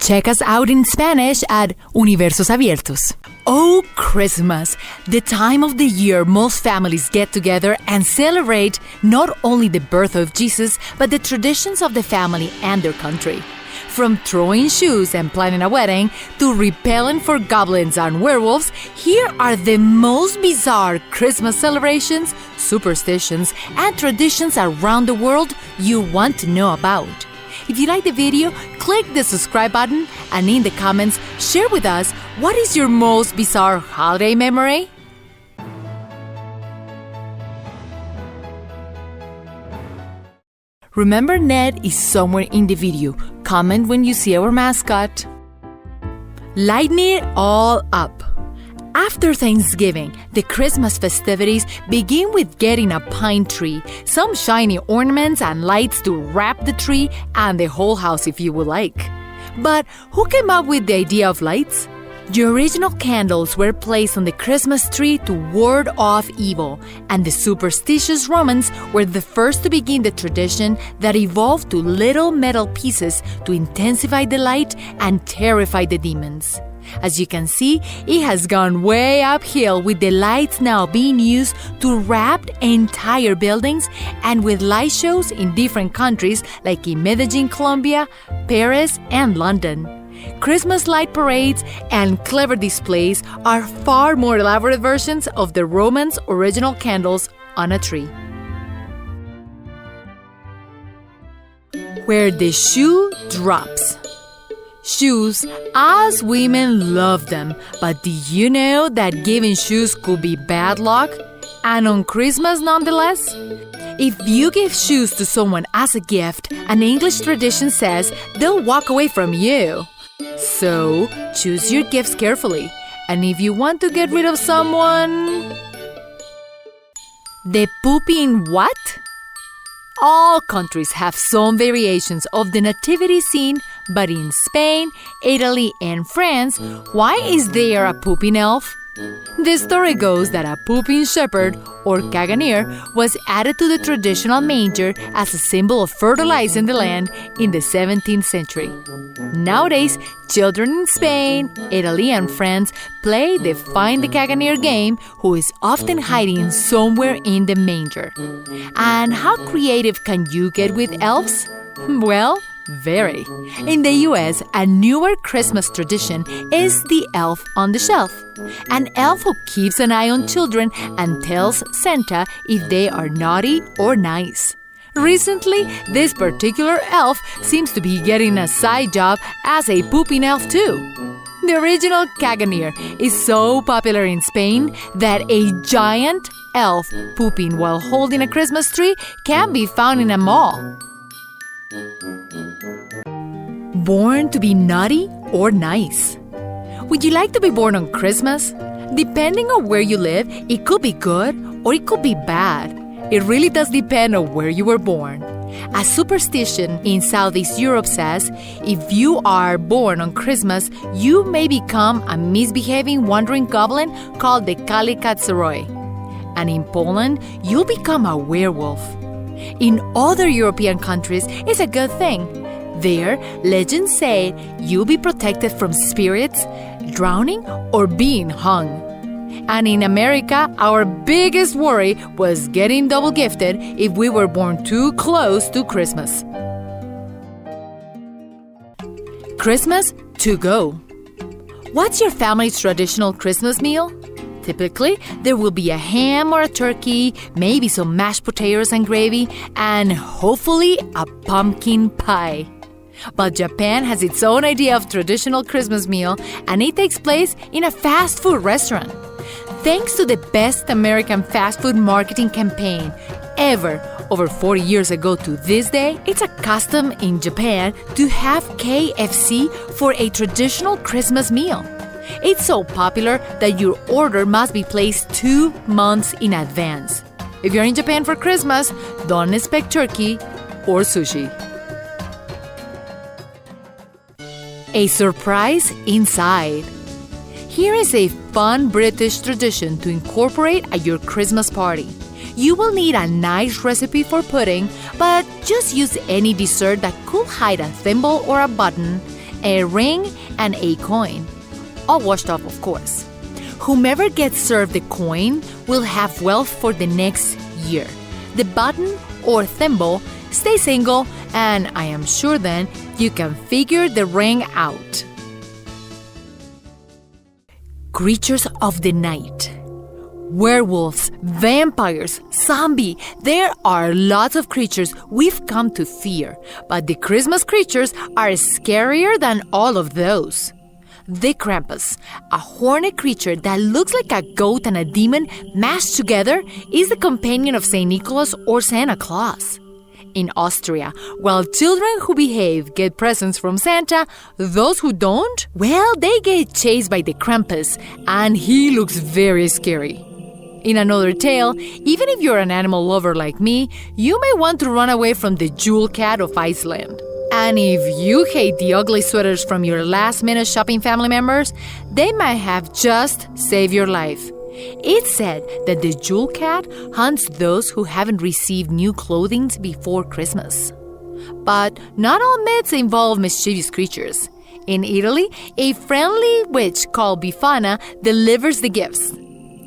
Check us out in Spanish at Universos Abiertos. Oh, Christmas, the time of the year most families get together and celebrate not only the birth of Jesus, but the traditions of the family and their country. From throwing shoes and planning a wedding to repellent for goblins and werewolves, here are the most bizarre Christmas celebrations, superstitions, and traditions around the world you want to know about. If you like the video, click the subscribe button and in the comments, share with us what is your most bizarre holiday memory? Remember, Ned is somewhere in the video. Comment when you see our mascot. Lighten it all up. After Thanksgiving, the Christmas festivities begin with getting a pine tree, some shiny ornaments and lights to wrap the tree and the whole house if you would like. But who came up with the idea of lights? The original candles were placed on the Christmas tree to ward off evil, and the superstitious Romans were the first to begin the tradition that evolved to little metal pieces to intensify the light and terrify the demons. As you can see, it has gone way uphill with the lights now being used to wrap entire buildings and with light shows in different countries like in Medellin, Colombia, Paris, and London. Christmas light parades and clever displays are far more elaborate versions of the Romans' original candles on a tree. Where the shoe drops. Shoes, us women love them, but do you know that giving shoes could be bad luck? And on Christmas nonetheless? If you give shoes to someone as a gift, an English tradition says they'll walk away from you. So, choose your gifts carefully. And if you want to get rid of someone... The pooping what? All countries have some variations of the nativity scene, but in Spain, Italy, and France, why is there a pooping elf? The story goes that a pooping shepherd, or Caganer, was added to the traditional manger as a symbol of fertilizing the land in the 17th century. Nowadays, children in Spain, Italy, and France play the Find the Caganer game, who is often hiding somewhere in the manger. And how creative can you get with elves? Well, very. In the US, a newer Christmas tradition is the elf on the shelf. An elf who keeps an eye on children and tells Santa if they are naughty or nice. Recently, this particular elf seems to be getting a side job as a pooping elf too. The original Caganer is so popular in Spain that a giant elf pooping while holding a Christmas tree can be found in a mall. Born to be naughty or nice? Would you like to be born on Christmas? Depending on where you live, it could be good or it could be bad. It really does depend on where you were born. A superstition in Southeast Europe says if you are born on Christmas, you may become a misbehaving wandering goblin called the Kali. And in Poland, you'll become a werewolf. In other European countries, it's a good thing. There, legends say you'll be protected from spirits, drowning, or being hung. And in America, our biggest worry was getting double gifted if we were born too close to Christmas. Christmas to go. What's your family's traditional Christmas meal? Typically, there will be a ham or a turkey, maybe some mashed potatoes and gravy, and hopefully a pumpkin pie. But Japan has its own idea of traditional Christmas meal, and it takes place in a fast food restaurant. Thanks to the best American fast food marketing campaign ever, over 40 years ago to this day, it's a custom in Japan to have KFC for a traditional Christmas meal. It's so popular that your order must be placed 2 months in advance. If you're in Japan for Christmas, don't expect turkey or sushi. A surprise inside. Here is a fun British tradition to incorporate at your Christmas party. You will need a nice recipe for pudding, but just use any dessert that could hide a thimble or a button, a ring, and a coin. All washed up, of course. Whomever gets served the coin will have wealth for the next year. The button or thimble stays single, and I am sure then you can figure the ring out. Creatures of the night. Werewolves, vampires, zombie. There are lots of creatures we've come to fear, but the Christmas creatures are scarier than all of those. The Krampus, a horned creature that looks like a goat and a demon mashed together, is the companion of St. Nicholas or Santa Claus. In Austria, while children who behave get presents from Santa, those who don't, well, they get chased by the Krampus, and he looks very scary. In another tale, even if you're an animal lover like me, you may want to run away from the Jewel Cat of Iceland. And if you hate the ugly sweaters from your last-minute shopping family members, they might have just saved your life. It's said that the Jewel Cat hunts those who haven't received new clothing before Christmas. But not all myths involve mischievous creatures. In Italy, a friendly witch called Befana delivers the gifts.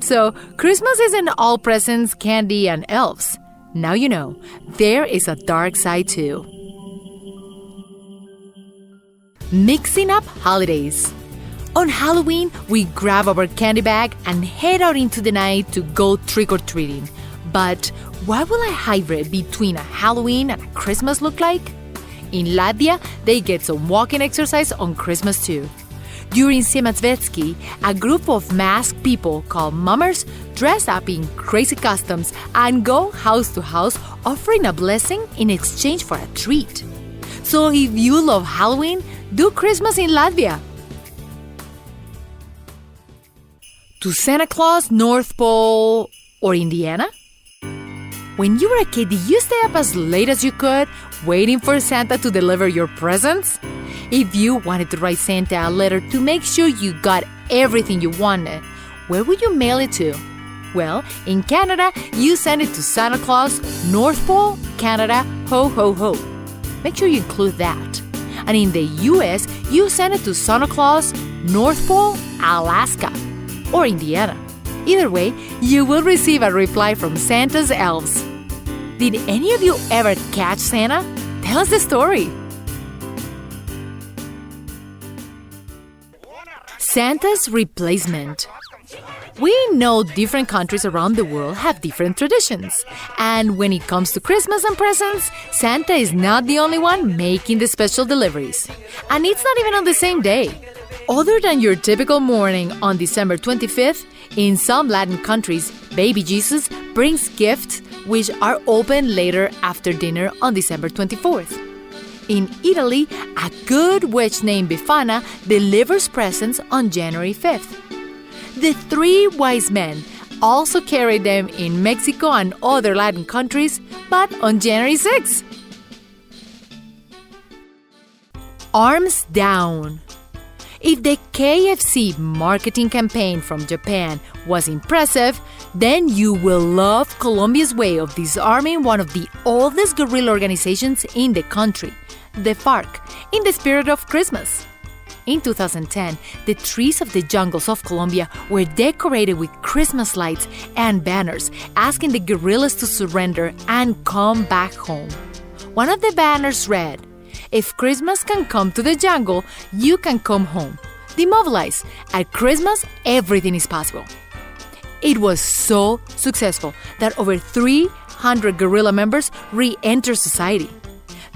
So, Christmas isn't all presents, candy, and elves. Now you know, there is a dark side too. Mixing up holidays. On Halloween, we grab our candy bag and head out into the night to go trick-or-treating. But what will a hybrid between a Halloween and a Christmas look like? In Latvia, they get some walking exercise on Christmas too. During Siematsvetski, a group of masked people called mummers dress up in crazy costumes and go house to house offering a blessing in exchange for a treat. So if you love Halloween, do Christmas in Latvia. To Santa Claus, North Pole, or Indiana? When you were a kid, did you stay up as late as you could, waiting for Santa to deliver your presents? If you wanted to write Santa a letter to make sure you got everything you wanted, where would you mail it to? Well, in Canada, you send it to Santa Claus, North Pole, Canada, ho ho ho. Make sure you include that. And in the US, you send it to Santa Claus, North Pole, Alaska, or Indiana. Either way, you will receive a reply from Santa's elves. Did any of you ever catch Santa? Tell us the story. Santa's replacement. We know different countries around the world have different traditions. And when it comes to Christmas and presents, Santa is not the only one making the special deliveries. And it's not even on the same day. Other than your typical morning on December 25th, in some Latin countries, baby Jesus brings gifts which are opened later after dinner on December 24th. In Italy, a good witch named Befana delivers presents on January 5th. The three wise men also carry them in Mexico and other Latin countries, but on January 6th. Arms down. If the KFC marketing campaign from Japan was impressive, then you will love Colombia's way of disarming one of the oldest guerrilla organizations in the country, the FARC, in the spirit of Christmas. In 2010, the trees of the jungles of Colombia were decorated with Christmas lights and banners asking the guerrillas to surrender and come back home. One of the banners read, "If Christmas can come to the jungle, you can come home. Demobilize. At Christmas, everything is possible." It was so successful that over 300 guerrilla members re-entered society.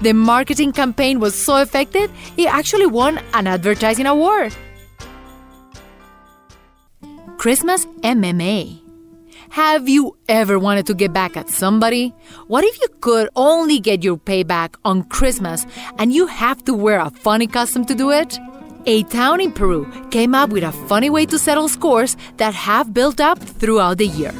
The marketing campaign was so effective, it actually won an advertising award. Christmas MMA. Have you ever wanted to get back at somebody? What if you could only get your payback on Christmas and you have to wear a funny costume to do it? A town in Peru came up with a funny way to settle scores that have built up throughout the year.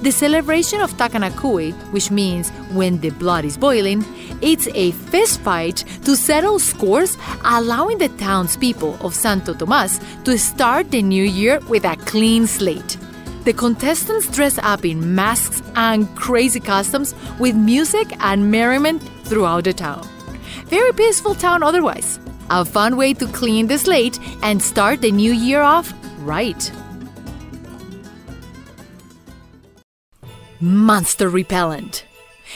The celebration of Takanakui, which means when the blood is boiling, it's a fist fight to settle scores, allowing the townspeople of Santo Tomas to start the new year with a clean slate. The contestants dress up in masks and crazy costumes with music and merriment throughout the town. Very peaceful town otherwise. A fun way to clean the slate and start the new year off right. Monster repellent.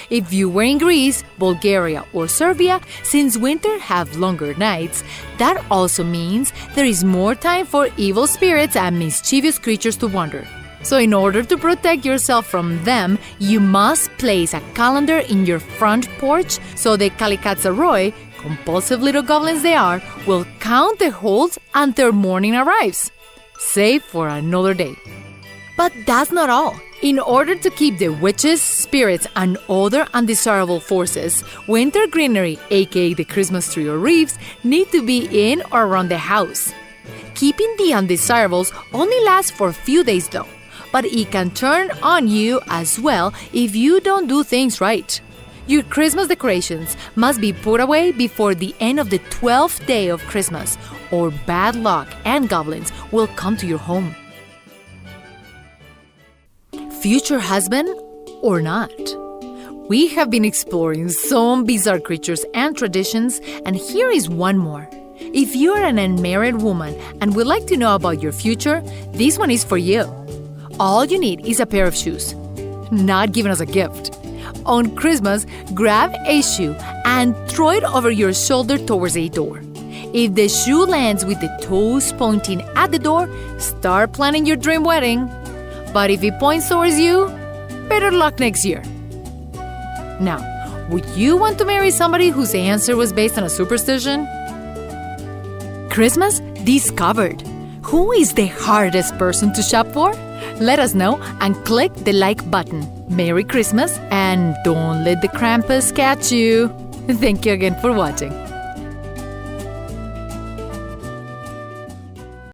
If you were in Greece, Bulgaria, or Serbia, since winter have longer nights, that also means there is more time for evil spirits and mischievous creatures to wander. So in order to protect yourself from them, you must place a calendar in your front porch so the Kalikatsaroi, compulsive little goblins they are, will count the holes until morning arrives. Save for another day. But that's not all. In order to keep the witches, spirits, and other undesirable forces, winter greenery, aka the Christmas tree or wreaths, need to be in or around the house. Keeping the undesirables only lasts for a few days though, but it can turn on you as well if you don't do things right. Your Christmas decorations must be put away before the end of the 12th day of Christmas, or bad luck and goblins will come to your home. Future husband or not? We have been exploring some bizarre creatures and traditions, and here is one more. If you are an unmarried woman and would like to know about your future, this one is for you. All you need is a pair of shoes. Not given as a gift. On Christmas, grab a shoe and throw it over your shoulder towards a door. If the shoe lands with the toes pointing at the door, start planning your dream wedding. But if it points towards you, better luck next year. Now, would you want to marry somebody whose answer was based on a superstition? Christmas Discovered. Who is the hardest person to shop for? Let us know and click the like button. Merry Christmas and don't let the Krampus catch you. Thank you again for watching.